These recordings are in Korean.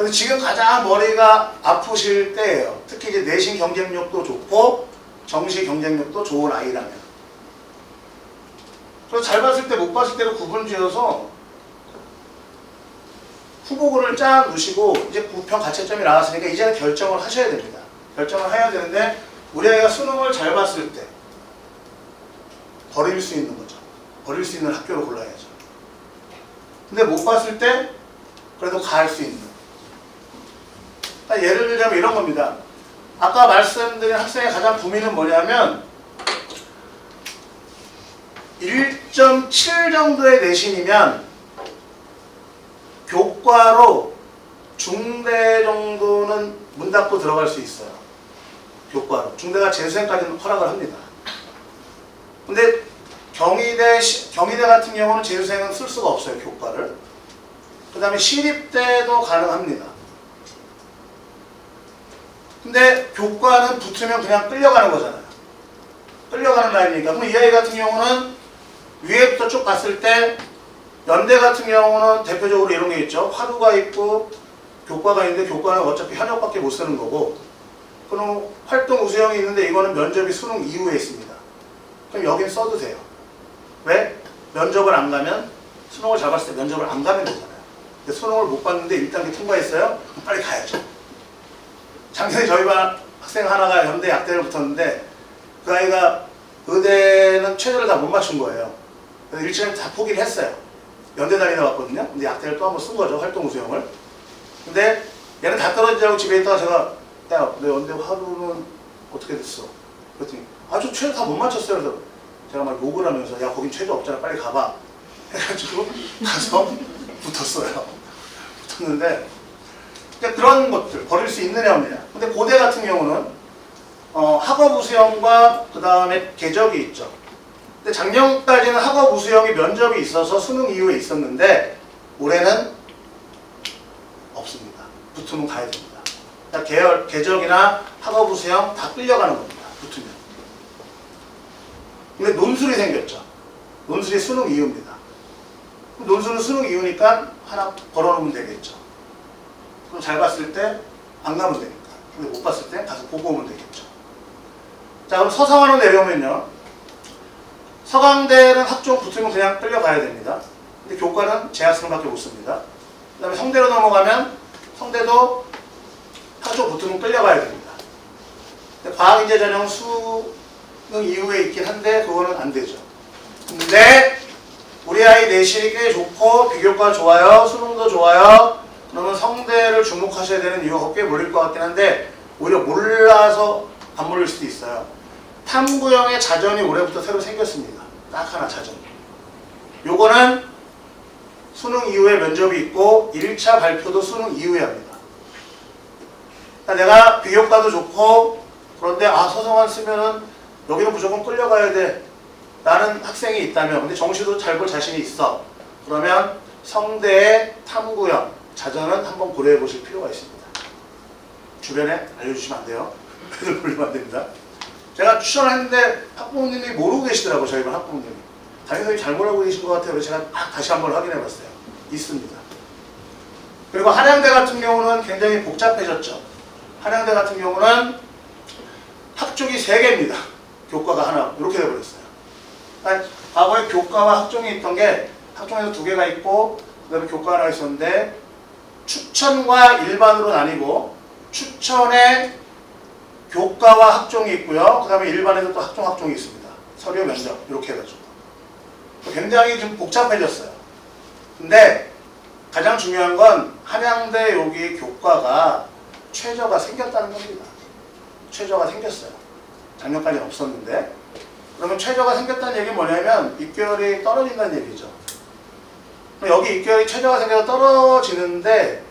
그래서 지금 가장 머리가 아프실 때예요. 특히 이제 내신 경쟁력도 좋고 정시 경쟁력도 좋은 아이라면. 그래서 잘 봤을 때 못 봤을 때로 구분 지어서 후보군을 쫙 놓으시고 이제 부평 가채점이 나왔으니까 이제는 결정을 하셔야 됩니다. 결정을 해야 되는데 우리 아이가 수능을 잘 봤을 때 버릴 수 있는 거죠. 버릴 수 있는 학교를 골라야죠. 근데 못 봤을 때 그래도 갈 수 있는. 예를 들자면 이런 겁니다. 아까 말씀드린 학생의 가장 고민은 뭐냐면 1.7 정도의 내신이면 교과로 중대 정도는 문 닫고 들어갈 수 있어요. 교과로. 중대가 재수생까지는 허락을 합니다. 근데 경희대 같은 경우는 재수생은 쓸 수가 없어요. 교과를. 그 다음에 시립대도 가능합니다. 근데 교과는 붙으면 그냥 끌려가는 거잖아요. 끌려가는 라인이니까. 그럼 이 아이 같은 경우는 위에부터 쭉 봤을 때 연대 같은 경우는 대표적으로 이런 게 있죠. 화두가 있고 교과가 있는데 교과는 어차피 현역밖에 못 쓰는 거고, 그럼 활동 우수형이 있는데 이거는 면접이 수능 이후에 있습니다. 그럼 여긴 써두세요. 왜? 면접을 안 가면, 수능을 잘 봤을 때 면접을 안 가면 되잖아요. 근데 수능을 못 봤는데 1단계 통과했어요? 그럼 빨리 가야죠. 작년에 저희 반 학생 하나가 연대 약대를 붙었는데 그 아이가 의대는 최저를 다 못 맞춘 거예요. 그래서 1차에 다 포기를 했어요. 연대 다니다 왔거든요. 근데 약대를 또 한 번 쓴 거죠. 활동 우수형을. 근데 얘는 다 떨어지라고 집에 있다가 제가 야, 너 연대 화두는 어떻게 됐어? 그랬더니 아주 최저 다 못 맞췄어요. 그래서 제가 막 욕을 하면서 야, 거긴 최저 없잖아. 빨리 가봐. 해가지고 가서 붙었어요. 붙었는데 그런 것들 버릴 수 있느냐 없느냐. 근데 고대 같은 경우는 학업 우수형과 그 다음에 궤적이 있죠. 근데 작년까지는 학업 우수형이 면접이 있어서 수능 이후에 있었는데 올해는 없습니다. 붙으면 가야 됩니다. 그러니까 궤적이나 학업 우수형 다 끌려가는 겁니다. 붙으면. 근데 논술이 생겼죠. 논술이 수능 이후입니다. 논술은 수능 이후니까 하나 걸어놓으면 되겠죠. 그럼 잘 봤을 때 안 가면 되니까. 근데 못 봤을 때 가서 보고 오면 되겠죠. 자, 그럼 서상화로 내려오면요. 서강대는 학종 붙으면 그냥 끌려가야 됩니다. 근데 교과는 재학생밖에 못 씁니다. 그 다음에 성대로 넘어가면 성대도 학종 붙으면 끌려가야 됩니다. 근데 과학인재 전형 수능 이후에 있긴 한데 그거는 안 되죠. 근데 우리 아이 내신이 꽤 좋고 비교과 좋아요. 수능도 좋아요. 그러면 성대를 주목하셔야 되는 이유가 꽤 몰릴 것 같긴 한데 오히려 몰라서 안 몰릴 수도 있어요. 탐구형의 자전이 올해부터 새로 생겼습니다. 딱 하나 자전. 요거는 수능 이후에 면접이 있고 1차 발표도 수능 이후에 합니다. 그러니까 내가 비교과도 좋고 그런데 서성환 쓰면은 여기는 무조건 끌려가야 돼 라는 학생이 있다면, 근데 정시도 잘 볼 자신이 있어. 그러면 성대의 탐구형 자전은 한번 고려해 보실 필요가 있습니다. 주변에 알려주시면 안 돼요. 애들 돌리면 안 됩니다. 제가 추천을 했는데 학부모님이 모르고 계시더라고요. 저희 반 학부모님이. 담임선생님이 잘못 알고 계신 것 같아요. 그래서 제가 다시 한번 확인해 봤어요. 있습니다. 그리고 한양대 같은 경우는 굉장히 복잡해졌죠. 한양대 같은 경우는 학종이 3개입니다. 교과가 하나 이렇게 돼버렸어요. 그러니까 과거에 교과와 학종이 있던 게 학종에서 2개가 있고 그 다음에 교과 하나 있었는데 추천과 일반으로 나뉘고 추천에 교과와 학종이 있고요. 그 다음에 일반에도 또 학종이 있습니다. 서류 면접 이렇게 해가지고 굉장히 좀 복잡해졌어요. 근데 가장 중요한 건 한양대 여기 교과가 최저가 생겼다는 겁니다. 최저가 생겼어요. 작년까지는 없었는데. 그러면 최저가 생겼다는 얘기는 뭐냐면 입결이 떨어진다는 얘기죠. 여기 입결이 최저가 생겨서 떨어지는데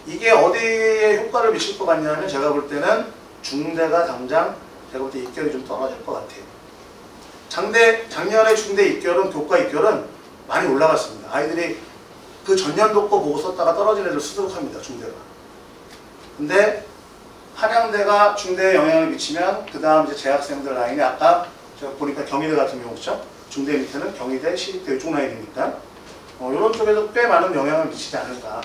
이게 어디에 효과를 미칠 것 같냐면 제가 볼 때는 중대가 당장 제가 볼 때 입결이 좀 떨어질 것 같아요. 작년에 중대 입결은 교과 입결은 많이 올라갔습니다. 아이들이 그 전년도 거 보고 썼다가 떨어진 애들 수두룩합니다. 중대가. 근데 한양대가 중대에 영향을 미치면 그 다음 이제 재학생들 라인이 아까 제가 보니까 경희대 같은 경우죠. 중대 밑에는 경희대, 시립대 이쪽 라인이니까 이런 쪽에도 꽤 많은 영향을 미치지 않을까.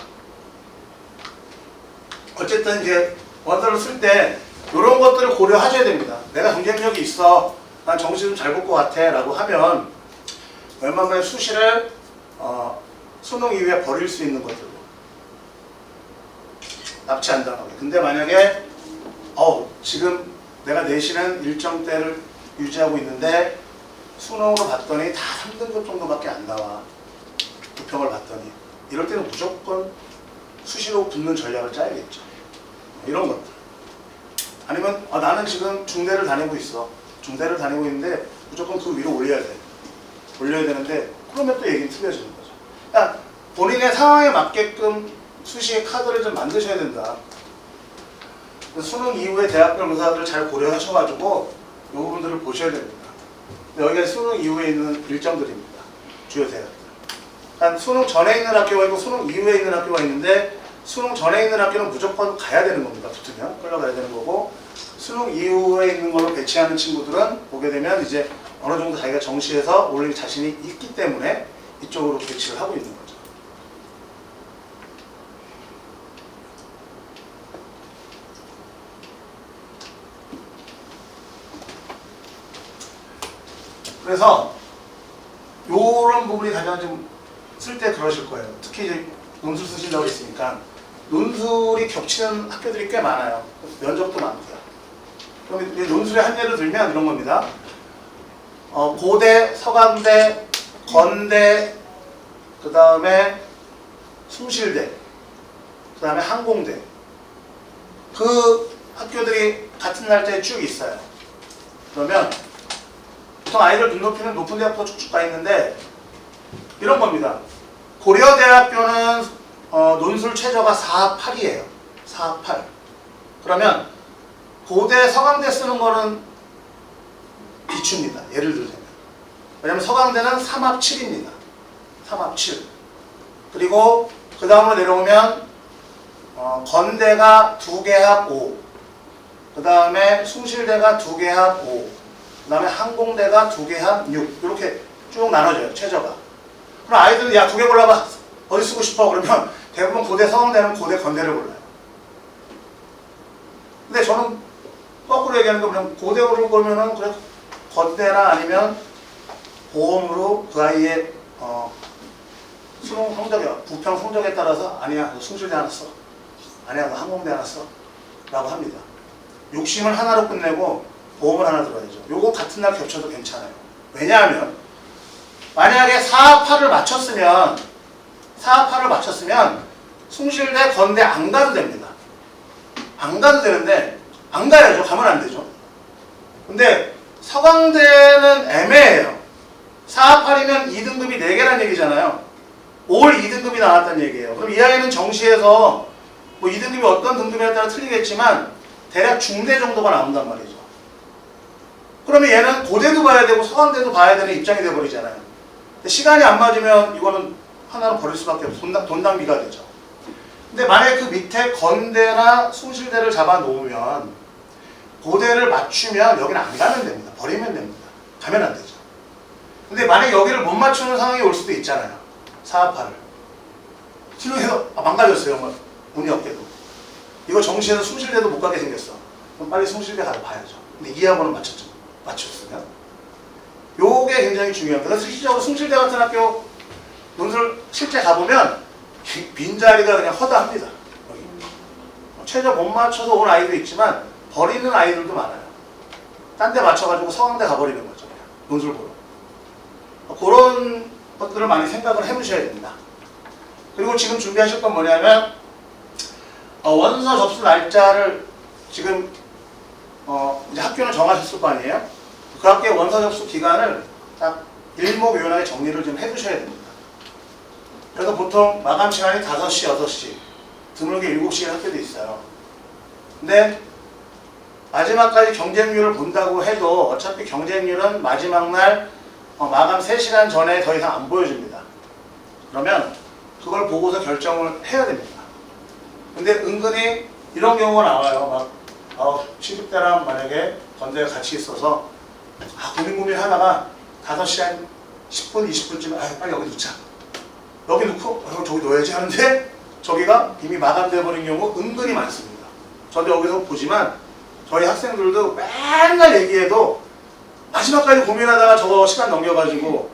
어쨌든 이제 원서를 쓸 때 이런 것들을 고려하셔야 됩니다. 내가 경쟁력이 있어, 난 정시 좀 잘 볼 것 같아 라고 하면 웬만하면 수시를 수능 이후에 버릴 수 있는 것들로 납치 안 당하게. 근데 만약에 지금 내가 내신은 일정 때를 유지하고 있는데 수능으로 봤더니 다 3등급 정도밖에 안 나와, 부평을 봤더니, 이럴 때는 무조건 수시로 붙는 전략을 짜야겠죠. 이런 것들. 아니면 나는 지금 중대를 다니고 있어, 중대를 다니고 있는데 무조건 그 위로 올려야 되는데 그러면 또 얘기는 틀려지는 거죠. 그러니까 본인의 상황에 맞게끔 수시의 카드를 좀 만드셔야 된다. 수능 이후에 대학별 의사들을 잘 고려하셔가지고 이 부분들을 보셔야 됩니다. 여기가 수능 이후에 있는 일정들입니다. 주요 대학들. 그러니까 수능 전에 있는 학교가 있고 수능 이후에 있는 학교가 있는데, 수능 전에 있는 학교는 무조건 가야 되는 겁니다. 붙으면 끌려가야 되는 거고, 수능 이후에 있는 걸로 배치하는 친구들은 보게 되면 이제 어느 정도 자기가 정시에서 올릴 자신이 있기 때문에 이쪽으로 배치를 하고 있는 거죠. 그래서 요런 부분이 가장 좀 쓸 때 그러실 거예요. 특히 이제 논술 쓰신다고 했으니까 논술이 겹치는 학교들이 꽤 많아요. 면접도 많고요. 그럼 이제 논술의 한 예를 들면 이런 겁니다. 고대, 서강대, 건대, 그 다음에 숭실대, 그 다음에 항공대, 그 학교들이 같은 날짜에 쭉 있어요. 그러면 보통 아이들 눈높이는 높은 대학부터 쭉쭉 가 있는데 이런 겁니다. 고려대학교는 논술 최저가 4.8이에요. 4.8. 그러면 고대, 서강대 쓰는 거는 비추입니다. 예를 들자면. 왜냐면 서강대는 3합7입니다. 3합7. 그리고 그 다음으로 내려오면 건대가 2개 합 5. 그 다음에 숭실대가 2개 합 5. 그 다음에 항공대가 2개 합 6. 이렇게 쭉 나눠져요. 최저가. 그럼 아이들은 야 2개 골라봐. 어디 쓰고 싶어? 그러면 대부분 고대, 서강대는 고대, 건대를 골라요. 근데 저는 거꾸로 얘기하는 거 그냥 고대 고를 거면은 그래 건대나 아니면 보험으로 그 아이의 수능 성적에, 부평 성적에 따라서 아니야 너 숭실대 하나 써, 아니야 너 항공대 하나 써 라고 합니다. 욕심을 하나로 끝내고 보험을 하나 들어야죠. 요거 같은 날 겹쳐도 괜찮아요. 왜냐하면 만약에 4합8을 맞췄으면 숭실대, 건대 안 가도 됩니다. 안 가도 되는데 안 가야죠. 가면 안 되죠. 근데 서강대는 애매해요. 4합8이면 2등급이 4개란 얘기잖아요. 올 2등급이 나왔다는 얘기예요. 그럼 이 아이는 정시에서 뭐 2등급이 어떤 등급에 따라 틀리겠지만 대략 중대 정도가 나온단 말이죠. 그러면 얘는 고대도 봐야 되고 서강대도 봐야 되는 입장이 돼버리잖아요. 근데 시간이 안 맞으면 이거는 하나로 버릴 수밖에 없어요. 돈 낭비가 되죠. 근데 만약에 그 밑에 건대나 숭실대를 잡아 놓으면 고대를 맞추면 여기는 안 가면 됩니다. 버리면 됩니다. 가면 안 되죠. 근데 만약에 여기를 못 맞추는 상황이 올 수도 있잖아요. 4합8을. 수능에서 망가졌어요. 뭐 운이 없게도. 이거 정시에서 숭실대도 못 가게 생겼어. 그럼 빨리 숭실대 가서 봐야죠. 근데 2합으로 맞췄으면. 요게 굉장히 중요합니다. 그래서 실질적으로 숭실대 같은 학교 논술 실제 가보면 빈자리가 그냥 허다합니다. 여기. 최저 못 맞춰서 온 아이도 있지만 버리는 아이들도 많아요. 딴 데 맞춰가지고 서강대 가버리는 거죠. 그냥 논술 보러. 그런 것들을 많이 생각을 해보셔야 됩니다. 그리고 지금 준비하실 건 뭐냐면 원서 접수 날짜를 지금 이제 학교는 정하셨을 거 아니에요? 그 학교의 원서 접수 기간을 딱 일목요연하게 정리를 좀 해두셔야 됩니다. 그래서 보통 마감 시간이 5시, 6시, 드물게 7시에 학교도 있어요. 근데 마지막까지 경쟁률을 본다고 해도 어차피 경쟁률은 마지막 날 마감 3시간 전에 더 이상 안 보여줍니다. 그러면 그걸 보고서 결정을 해야 됩니다. 근데 은근히 이런 경우가 나와요. 막 친구때랑 만약에 건대가 같이 있어서 고민 하다가 5시 한 10분, 20분쯤에 빨리 여기 놓자. 여기 놓고 저기 놓아야지 하는데 저기가 이미 마감돼 버린 경우 은근히 많습니다. 저도 여기서 보지만 저희 학생들도 맨날 얘기해도 마지막까지 고민하다가 저거 시간 넘겨가지고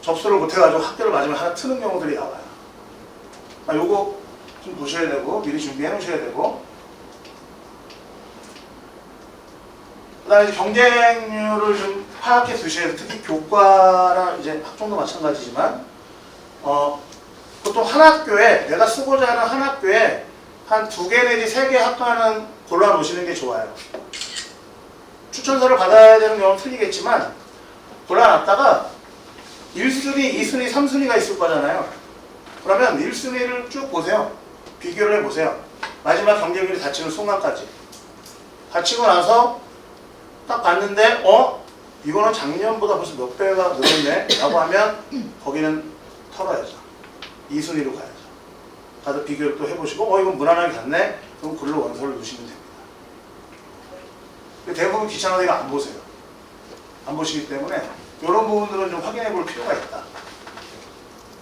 접수를 못해가지고 학교를 마지막에 하나 트는 경우들이 나와요. 요거 좀 보셔야 되고 미리 준비해 놓으셔야 되고, 그 다음에 경쟁률을 좀 파악해 두셔야 돼요. 특히 교과랑 이제 학종도 마찬가지지만 보통 한 학교에 내가 쓰고자 하는 한 학교에 한 2개 내지 3개 학과는 골라 놓으시는 게 좋아요. 추천서를 받아야 되는 경우는 틀리겠지만 골라놨다가 1순위, 2순위, 3순위가 있을 거잖아요. 그러면 1순위를 쭉 보세요. 비교를 해보세요. 마지막 경쟁률이 닫히는 순간까지. 닫히고 나서 딱 봤는데 이거는 작년보다 벌써 몇 배가 늘었네 라고 하면 거기는 털어야죠. 2순위로 가야죠. 가서 비교를 또 해보시고 이건 무난하게 갔네? 그럼 글로 원서를 넣으시면 됩니다. 대부분 귀찮아서 이거 안 보세요. 안 보시기 때문에 이런 부분들은 좀 확인해 볼 필요가 있다.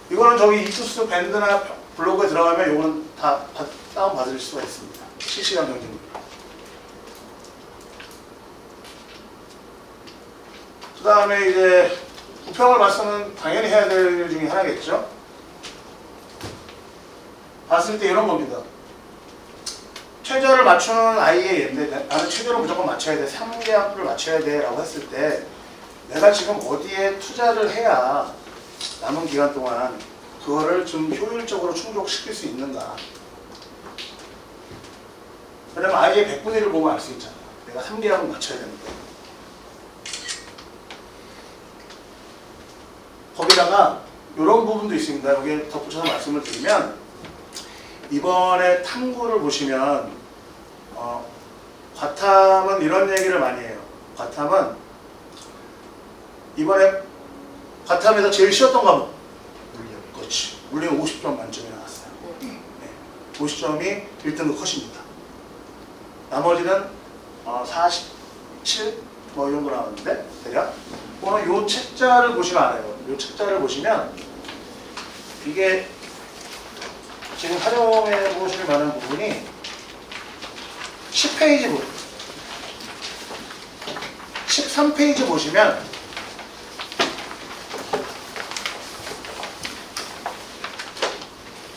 이거는 저기 이투스 밴드나 블로그에 들어가면 이거는 다 다운받을 수가 있습니다. 실시간 경쟁률. 그 다음에 이제 부평을 봤으면 당연히 해야 될 일 중에 하나겠죠. 봤을 때 이런 겁니다. 최저를 맞추는 아이의 예인데 나는 최저를 무조건 맞춰야 돼, 3개 학부를 맞춰야 돼 라고 했을 때 내가 지금 어디에 투자를 해야 남은 기간 동안 그거를 좀 효율적으로 충족시킬 수 있는가. 왜냐면 아이의 100분의 1을 보면 알 수 있잖아. 내가 3개 학을 맞춰야 되는데. 거기다가 이런 부분도 있습니다. 여기 덧붙여서 말씀을 드리면 이번에 탐구를 보시면 과탐은 이런 얘기를 많이 해요. 과탐은 이번에 과탐에서 제일 쉬웠던 과목 물리학. 그렇지. 물리는 50점 만점이 나왔어요. 네. 50점이 1등급 컷입니다. 나머지는 47? 뭐 이 정도 나왔는데 대략. 오늘 요 책자를 보시면 알아요. 요 책자를 보시면 이게 지금 활용해 보실 만한 부분이 10페이지 부분, 13페이지 보시면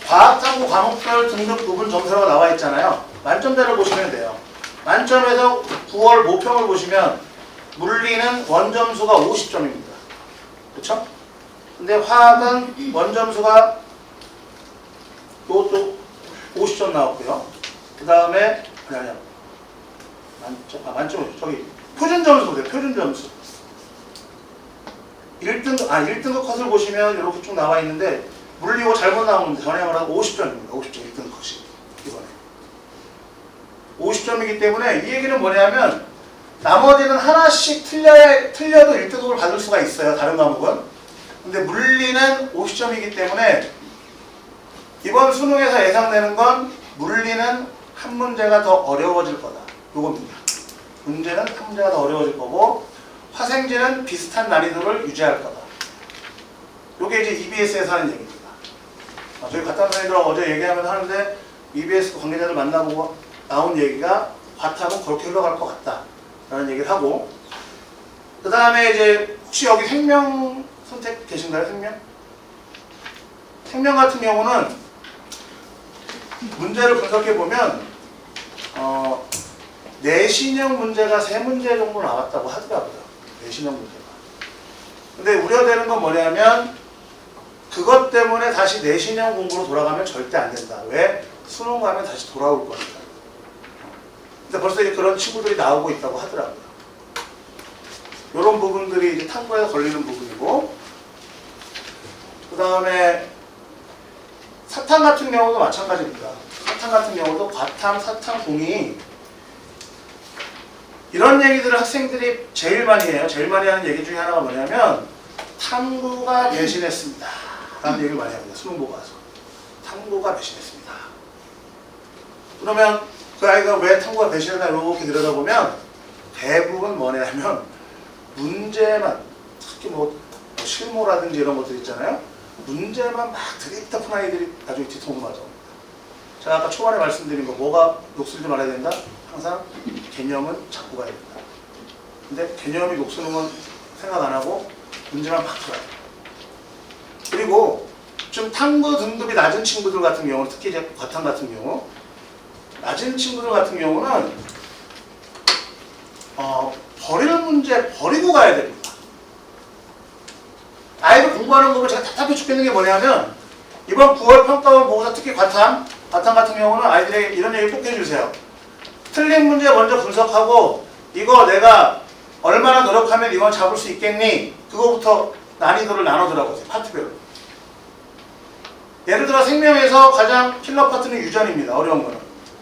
과학탐구 과목별 등급 부분 점수가 나와 있잖아요. 만점대를 보시면 돼요. 만점에서 9월 모평을 보시면 물리는 원점수가 50점입니다. 그렇죠? 근데 화학은 원점수가 이것도 50점 나왔고요. 그 다음에 만점 저기 표준 점수 보세요. 표준 점수 1등급 컷을 보시면 이렇게 쭉 나와 있는데 물리고 잘못 나오는데 전형을 하고 50점입니다. 50점 1등급 컷이 이번에 50점이기 때문에 이 얘기는 뭐냐면 나머지는 하나씩 틀려도 1등급을 받을 수가 있어요. 다른 과목은. 근데 물리는 50점이기 때문에 이번 수능에서 예상되는 건 물리는 한 문제가 더 어려워질 거다. 요겁니다. 문제는 한 문제가 더 어려워질 거고 화생지는 비슷한 난이도를 유지할 거다. 요게 이제 EBS에서 하는 얘기입니다. 저희 과탐 선생님들하고 어제 얘기하면서 하는데 EBS 관계자들 만나보고 나온 얘기가 과탐은 그렇게 흘러갈 것 같다 라는 얘기를 하고, 그 다음에 이제 혹시 여기 생명 선택 계신가요? 생명 같은 경우는 문제를 분석해보면 내신형 문제가 3문제 정도 나왔다고 하더라고요. 내신형 문제가. 근데 우려되는 건 뭐냐면 그것 때문에 다시 내신형 공부로 돌아가면 절대 안 된다. 왜? 수능 가면 다시 돌아올 거니까. 근데 벌써 이제 그런 친구들이 나오고 있다고 하더라고요. 이런 부분들이 이제 탐구에서 걸리는 부분이고, 그 다음에 사탐 같은 경우도 마찬가지입니다. 사탐 같은 경우도 과탐, 사탐, 공이 이런 얘기들을 학생들이 제일 많이 해요. 제일 많이 하는 얘기 중에 하나가 뭐냐면 탐구가 배신했습니다 라는 얘기를 많이 합니다. 수능 보고 와서 탐구가 배신했습니다. 그러면 그 아이가 왜 탐구가 배신했나 이렇게 들여다보면 대부분 뭐냐면 문제만, 특히 뭐 실무라든지 이런 것들 있잖아요. 문제만 막 드립다 푼 아이들이 나중에 뒤통수 맞아. 제가 아까 초반에 말씀드린 거 뭐가 녹슬지 말아야 된다? 항상 개념은 잡고 가야 된다. 근데 개념이 녹슬는 건 생각 안 하고 문제만 막 풀어요. 그리고 좀 탐구 등급이 낮은 친구들 같은 경우는 특히 이제 과탐 같은 경우 낮은 친구들 같은 경우는 버릴 문제 버리고 가야 됩니다. 아이들 공부하는 거 보면 제가 답답해 죽겠는 게 뭐냐면 이번 9월 평가원 보고서 특히 과탐 같은 경우는 아이들에게 이런 얘기 꼭 해주세요. 틀린 문제 먼저 분석하고 이거 내가 얼마나 노력하면 이건 잡을 수 있겠니? 그거부터 난이도를 나눠더라고요. 파트별로. 예를 들어 생명에서 가장 킬러 파트는 유전입니다. 어려운 거는.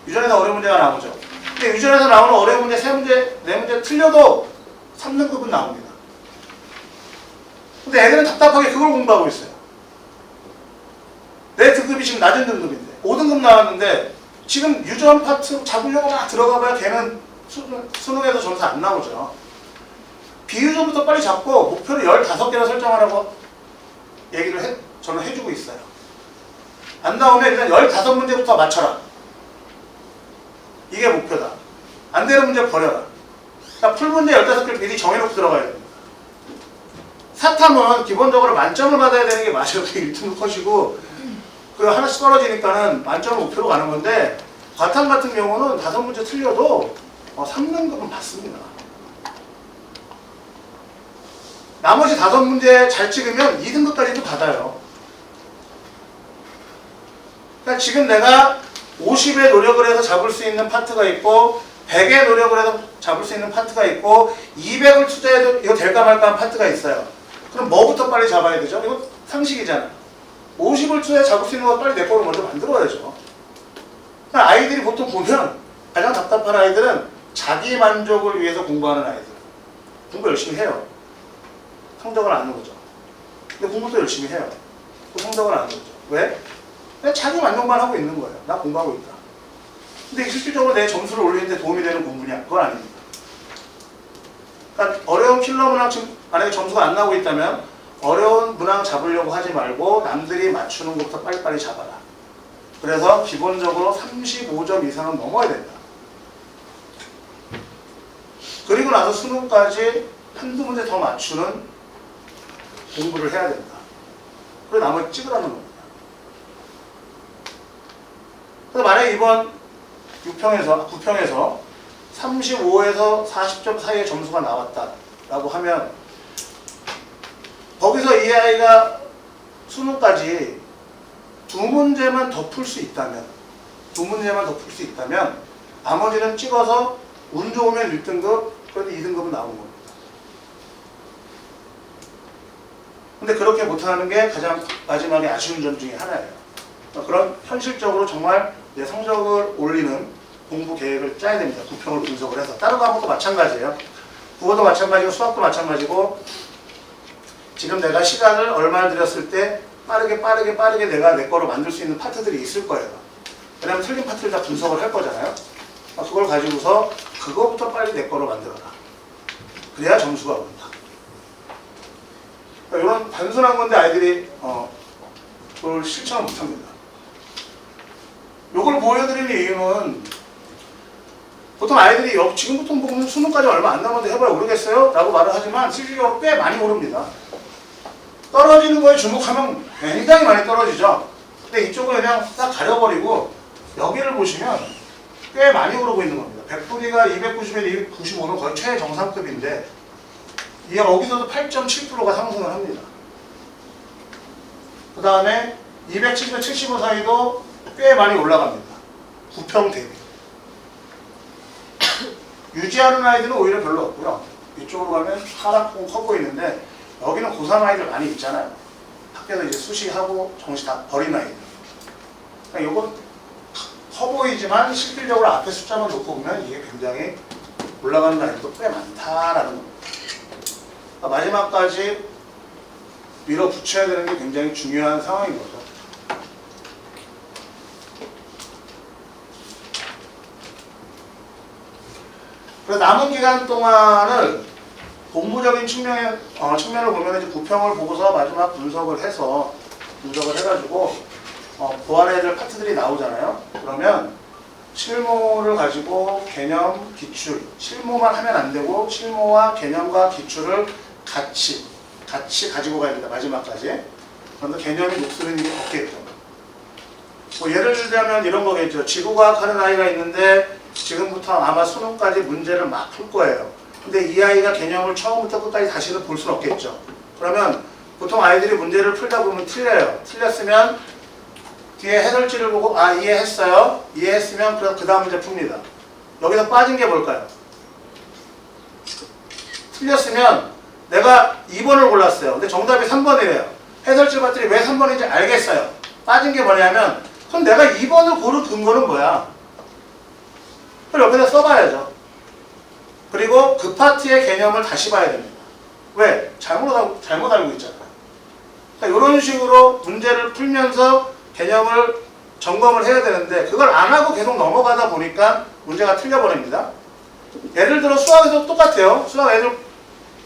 유전에서 어려운 문제가 나오죠. 근데 유전에서 나오는 어려운 문제 3문제, 4문제 틀려도 3등급은 나옵니다. 근데 애들은 답답하게 그걸 공부하고 있어요. 내 등급이 지금 낮은 등급인데 5등급 나왔는데 지금 유전 파트 잡으려고 막 들어가봐야 걔는 수능에서 점수 안 나오죠. 비유전부터 빨리 잡고 목표를 15개나 설정하라고 얘기를 저는 해주고 있어요. 안 나오면 일단 15문제부터 맞춰라. 이게 목표다. 안 되는 문제 버려라. 그러니까 풀문제 15개를 미리 정해놓고 들어가야 됩니다. 사탐은 기본적으로 만점을 받아야 되는 게 맞아요. 그게 1등급 컷이고 그리고 하나씩 떨어지니까는 만점을 목표로 가는 건데 과탐 같은 경우는 5문제 틀려도 3등급은 받습니다. 나머지 5문제 잘 찍으면 2등급까지도 받아요. 그러니까 지금 내가 50의 노력을 해서 잡을 수 있는 파트가 있고 100의 노력을 해서 잡을 수 있는 파트가 있고 200을 투자해도 이거 될까 말까 한 파트가 있어요. 그럼 뭐부터 빨리 잡아야 되죠? 이거 상식이잖아요. 50을 투자해 잡을 수 있는 거 빨리 내 거로 먼저 만들어야죠. 그러니까 아이들이 보통 보면 가장 답답한 아이들은 자기 만족을 위해서 공부하는 아이들. 공부 열심히 해요. 성적을 안 오죠. 근데 공부도 열심히 해요. 또 성적을 안 오죠. 왜? 그냥 자기 만족만 하고 있는 거예요. 나 공부하고 있다. 근데 실질적으로 내 점수를 올리는데 도움이 되는 공부냐? 그건 아닙니다. 그러니까 어려운 킬러 문항 만약에 점수가 안 나오고 있다면 어려운 문항 잡으려고 하지 말고 남들이 맞추는 것부터 빨리빨리 잡아라. 그래서 기본적으로 35점 이상은 넘어야 된다. 그리고 나서 수능까지 한두 문제 더 맞추는 공부를 해야 된다. 그리고 나머지 찍으라는 겁니다. 그래서 만약에 이번 9평에서 35에서 40점 사이의 점수가 나왔다라고 하면 거기서 이 아이가 수능까지 2문제만 더 풀 수 있다면 나머지는 찍어서 운 좋으면 1등급, 그래도 2등급은 나오는 겁니다. 근데 그렇게 못하는 게 가장 마지막에 아쉬운 점 중에 하나예요. 그런 현실적으로 정말 내 성적을 올리는 공부 계획을 짜야 됩니다. 9평을 분석을 해서. 다른 과목도 마찬가지예요. 국어도 마찬가지고 수학도 마찬가지고 지금 내가 시간을 얼마나 들였을 때 빠르게 내가 내 거로 만들 수 있는 파트들이 있을 거예요. 왜냐면 틀린 파트를 다 분석을 할 거잖아요. 그걸 가지고서 그거부터 빨리 내 거로 만들어라. 그래야 점수가 오른다. 그러니까 이런 단순한 건데 아이들이 그걸 실천을 못합니다. 이걸 보여드리는 이유는 보통 아이들이 지금부터 보면 수능까지 얼마 안 남았는데 해봐야 모르겠어요? 라고 말을 하지만 실질적으로 꽤 많이 모릅니다. 떨어지는 거에 주목하면 굉장히 많이 떨어지죠. 근데 이쪽을 그냥 딱 가려버리고 여기를 보시면 꽤 많이 오르고 있는 겁니다. 100분위가 290에서 295는 거의 최정상급인데 이게 여기서도 8.7%가 상승을 합니다. 그 다음에 270에서 75 사이도 꽤 많이 올라갑니다. 9평 대비. 유지하는 아이들은 오히려 별로 없고요. 이쪽으로 가면 하락폭은 커 보이는데 여기는 고3 아이들 많이 있잖아요. 학교에서 이제 수시하고 정시 다 버린 아이들. 그러니까 이건 커 보이지만 실질적으로 앞에 숫자만 놓고 보면 이게 굉장히 올라가는 아이들도 꽤 많다라는 겁니다. 그러니까 마지막까지 밀어붙여야 되는 게 굉장히 중요한 상황인 거죠. 그래서 남은 기간 동안을 공부적인 측면을 보면 이제 9평을 보고서 마지막 분석을 해가지고 보완해야 될 파트들이 나오잖아요. 그러면 실무를 가지고 개념, 기출, 실무만 하면 안 되고 실무와 개념과 기출을 같이 가지고 가야 된다. 마지막까지. 그런데 개념이 녹슬은 일이 없겠죠. 뭐 예를 들자면 이런 거겠죠. 지구과학 하는 아이가 있는데 지금부터 아마 수능까지 문제를 막 풀 거예요. 근데 이 아이가 개념을 처음부터 끝까지 다시는 볼 수는 없겠죠. 그러면 보통 아이들이 문제를 풀다 보면 틀려요. 틀렸으면 뒤에 해설지를 보고 이해했어요. 이해했으면 그 다음 문제 풉니다. 여기서 빠진 게 뭘까요? 틀렸으면 내가 2번을 골랐어요. 근데 정답이 3번이래요. 해설지 봤더니 왜 3번인지 알겠어요. 빠진 게 뭐냐면 그럼 내가 2번을 고른 근거는 뭐야? 그걸 옆에다 써봐야죠. 그리고 그 파트의 개념을 다시 봐야 됩니다. 왜? 잘못 알고 있잖아요. 그러니까 이런 식으로 문제를 풀면서 개념을 점검을 해야 되는데 그걸 안 하고 계속 넘어가다 보니까 문제가 틀려버립니다. 예를 들어 수학에도 똑같아요. 수학 애들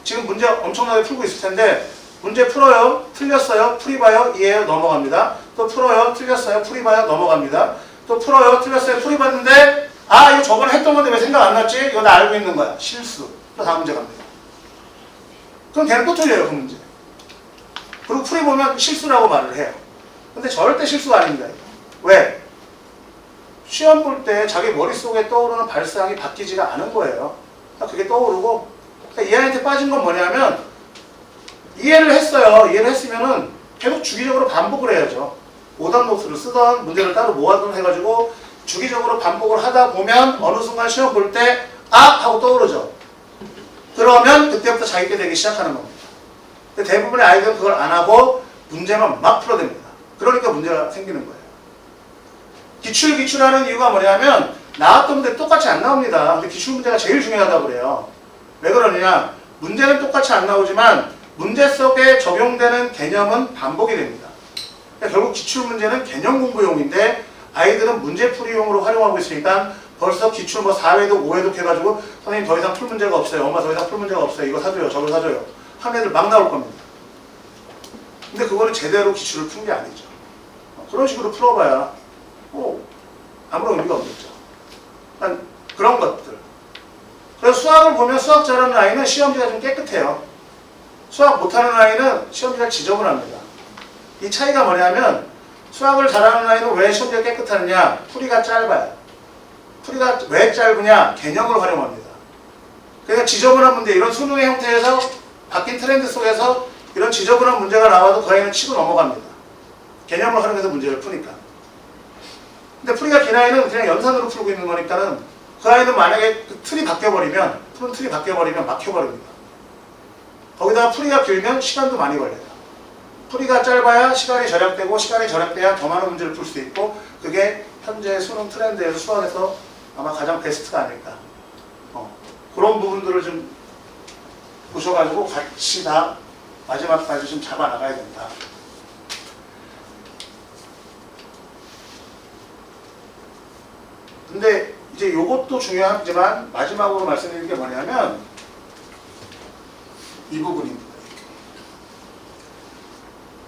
지금 문제 엄청나게 풀고 있을 텐데 문제 풀어요. 틀렸어요. 풀이봐요. 이해해요. 넘어갑니다. 또 풀어요. 틀렸어요. 풀이봐요. 넘어갑니다. 또 풀어요. 틀렸어요. 풀이봤는데 이거 저번에 했던 건데 왜 생각 안 났지? 이거 나 알고 있는 거야. 실수. 또 다음 문제 갑니다. 그럼 걔는 또 틀려요. 그 문제. 그리고 풀이 보면 실수라고 말을 해요. 근데 절대 실수가 아닙니다. 왜? 시험 볼 때 자기 머릿속에 떠오르는 발상이 바뀌지가 않은 거예요. 그게 떠오르고 그러니까 이 아이한테 빠진 건 뭐냐면 이해를 했어요. 이해를 했으면은 계속 주기적으로 반복을 해야죠. 오답 노트를 쓰던 문제를 따로 모아둔 해가지고 주기적으로 반복을 하다 보면 어느 순간 시험 볼 때 하고 떠오르죠. 그러면 그때부터 자기게 되기 시작하는 겁니다. 근데 대부분의 아이들은 그걸 안 하고 문제만 막 풀어댑니다. 그러니까 문제가 생기는 거예요. 기출하는 이유가 뭐냐면 나왔던 문제 똑같이 안 나옵니다. 근데 기출 문제가 제일 중요하다고 그래요. 왜 그러느냐? 문제는 똑같이 안 나오지만 문제 속에 적용되는 개념은 반복이 됩니다. 그러니까 결국 기출 문제는 개념 공부용인데 아이들은 문제풀이용으로 활용하고 있으니까 벌써 기출 4회독 5회독 해가지고 선생님 더 이상 풀 문제가 없어요. 엄마 더 이상 풀 문제가 없어요. 이거 사줘요. 저거 사줘요. 한 애들 막 나올 겁니다. 근데 그거는 제대로 기출을 푼 게 아니죠. 그런 식으로 풀어봐야 아무런 의미가 없겠죠. 그런 것들. 그래서 수학을 보면 수학 잘하는 아이는 시험지가 좀 깨끗해요. 수학 못하는 아이는 시험지가 지저분합니다. 이 차이가 뭐냐면 수학을 잘하는 아이는 왜 시험지가 깨끗하느냐? 풀이가 짧아요. 풀이가 왜 짧으냐? 개념을 활용합니다. 그러니까 지저분한 문제, 이런 수능의 형태에서 바뀐 트렌드 속에서 이런 지저분한 문제가 나와도 그 아이는 치고 넘어갑니다. 개념을 활용해서 문제를 푸니까. 근데 풀이가 긴 아이는 그냥 연산으로 풀고 있는 거니까는 그 아이는 만약에 그 틀이 바뀌어버리면, 푸는 틀이 바뀌어버리면 막혀버립니다. 거기다가 풀이가 길면 시간도 많이 걸려요. 풀이가 짧아야 시간이 절약되고 시간이 절약돼야 더 많은 문제를 풀 수 있고 그게 현재 수능 트렌드에서 수학에서 아마 가장 베스트가 아닐까. 그런 부분들을 좀 보셔가지고 같이 다 마지막까지 좀 잡아나가야 된다. 근데 이제 요것도 중요하지만 마지막으로 말씀드릴 게 뭐냐면 이 부분입니다.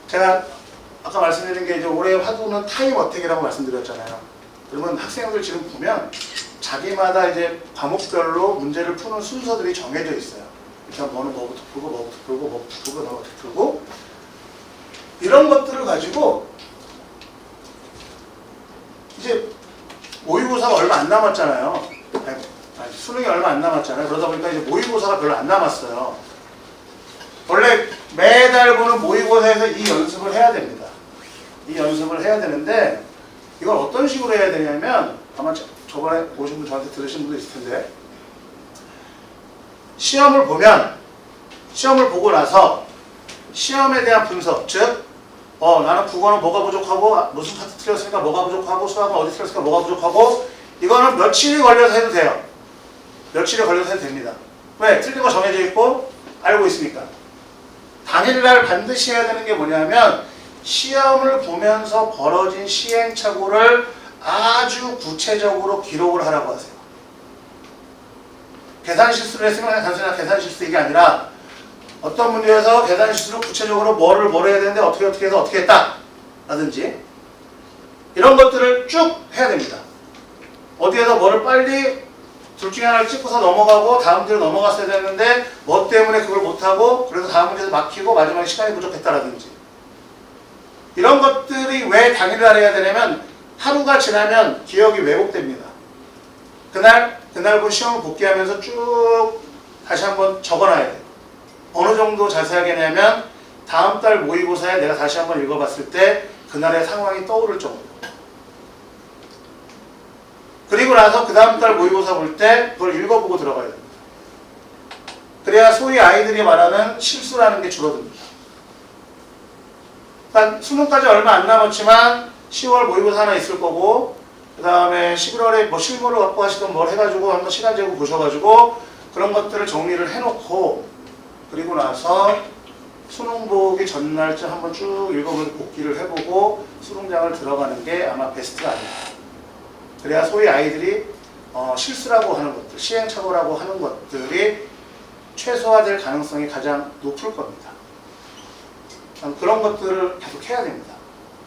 제가 아까 말씀드린 게 이제 올해 화두는 타임 어택이라고 말씀드렸잖아요. 그러면 학생들 지금 보면 자기마다 이제 과목별로 문제를 푸는 순서들이 정해져 있어요. 그러니까 뭐는 뭐부터 풀고 뭐부터 풀고 뭐부터 풀고 뭐부터 풀고 이런 것들을 가지고 이제 모의고사가 얼마 안 남았잖아요. 아니, 수능이 얼마 안 남았잖아요. 그러다 보니까 이제 모의고사가 별로 안 남았어요. 원래 매달 보는 모의고사에서 이 연습을 해야 됩니다. 이 연습을 해야 되는데 이걸 어떤 식으로 해야 되냐면 아마 저번에 오신 분 저한테 들으신 분도 있을 텐데 시험을 보면 시험을 보고 나서 시험에 대한 분석 즉 나는 국어는 뭐가 부족하고 무슨 파트 틀렸으니까 뭐가 부족하고 수학은 어디 틀렸으니까 뭐가 부족하고 이거는 며칠이 걸려서 해도 돼요. 며칠이 걸려서 해도 됩니다. 왜? 틀린 거 정해져 있고 알고 있으니까. 당일날 반드시 해야 되는 게 뭐냐면 시험을 보면서 벌어진 시행착오를 아주 구체적으로 기록을 하라고 하세요. 계산 실수를 했으면 그냥 단순히 계산 실수 이게 아니라 어떤 문제에서 계산 실수를 구체적으로 뭐를 해야 되는데 어떻게 해서 어떻게 했다 라든지 이런 것들을 쭉 해야 됩니다. 어디에서 뭐를 빨리 둘 중에 하나를 찍고서 넘어가고 다음 문제로 넘어갔어야 되는데 뭐 때문에 그걸 못하고 그래서 다음 문제에서 막히고 마지막에 시간이 부족했다라든지 이런 것들이 왜 당일날 해야 되냐면 하루가 지나면 기억이 왜곡됩니다. 그날 본 시험을 복귀하면서 쭉 다시 한번 적어놔야 돼요. 어느 정도 자세하게 하냐면 다음 달 모의고사에 내가 다시 한번 읽어봤을 때 그날의 상황이 떠오를 정도로. 그리고 나서 그 다음 달 모의고사 볼 때 그걸 읽어보고 들어가야 됩니다. 그래야 소위 아이들이 말하는 실수라는 게 줄어듭니다. 그러니까 수능까지 얼마 안 남았지만 10월 모의고사 하나 있을 거고 그 다음에 11월에 뭐 실무를 갖고 하시던 뭘 해가지고 한번 시간 재고 보셔가지고 그런 것들을 정리를 해놓고 그리고 나서 수능 보기 전날쯤 한번 쭉 읽어보면서 복기를 해보고 수능장을 들어가는 게 아마 베스트가 아닐까. 그래야 소위 아이들이 실수라고 하는 것들, 시행착오라고 하는 것들이 최소화될 가능성이 가장 높을 겁니다. 그런 것들을 계속 해야 됩니다.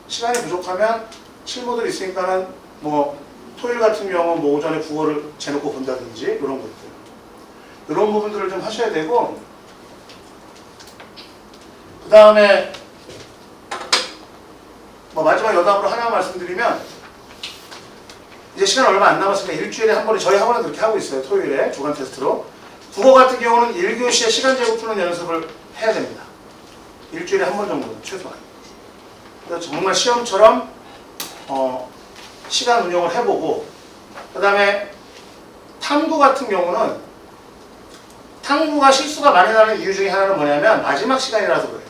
시간이 부족하면 실무들 있으니까는 뭐 토요일 같은 경우는 뭐 오전에 국어를 재놓고 본다든지 이런 것들 이런 부분들을 좀 하셔야 되고 그 다음에 뭐 마지막 여담으로 하나 말씀드리면 이제 시간 얼마 안 남았으니까 일주일에 한 번에 저희 학원은 그렇게 하고 있어요. 토요일에 주간 테스트로 국어 같은 경우는 1교시에 시간 재고 푸는 연습을 해야 됩니다. 일주일에 한 번 정도는 최소한. 그래서 정말 시험처럼 시간 운용을 해보고 그 다음에 탐구 같은 경우는 탐구가 실수가 많이 나는 이유 중에 하나는 뭐냐면 마지막 시간이라서 그래요.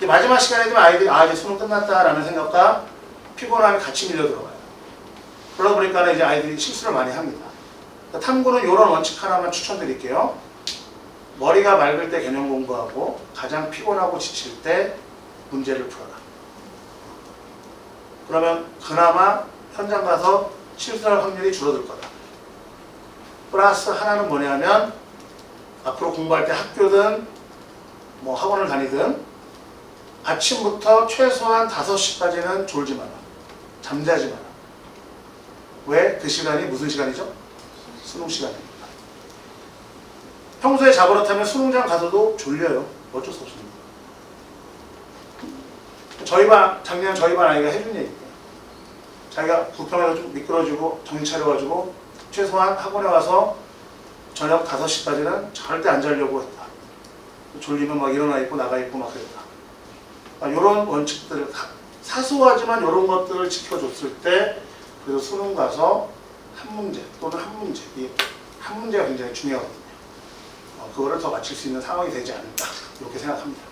마지막 시간에 되면 아이들이 이제 수능 끝났다라는 생각과 피곤함이 같이 밀려 들어가요. 그러다 보니까 이제 아이들이 실수를 많이 합니다. 그러니까 탐구는 이런 원칙 하나만 추천드릴게요. 머리가 맑을 때 개념 공부하고 가장 피곤하고 지칠 때 문제를 풀어라. 그러면 그나마 현장 가서 실수할 확률이 줄어들 거다. 플러스 하나는 뭐냐면 앞으로 공부할 때 학교든 뭐 학원을 다니든 아침부터 최소한 5시까지는 졸지 마라. 잠자지 마라. 왜? 그 시간이 무슨 시간이죠? 수능 시간입니다. 평소에 자버릇하면 수능장 가서도 졸려요. 어쩔 수 없습니다. 작년 저희 반 아이가 해준 얘기예요. 자기가 불평해서 좀 미끄러지고 정신 차려가지고 최소한 학원에 와서 저녁 5시까지는 절대 안 자려고 했다. 졸리면 막 일어나 있고 나가 있고 막 그랬다. 이런 원칙들을 사소하지만 이런 것들을 지켜줬을 때 그래서 수능 가서 한 문제 또는 한 문제 이 한 문제가 굉장히 중요하거든요. 그거를 더 맞출 수 있는 상황이 되지 않을까 이렇게 생각합니다.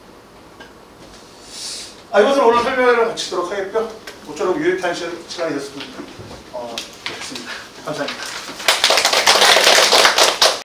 이것을 오늘 설명을 마치도록 하겠고요. 모쪼록 유익한 시간이 됐으면 좋겠습니다. 감사합니다.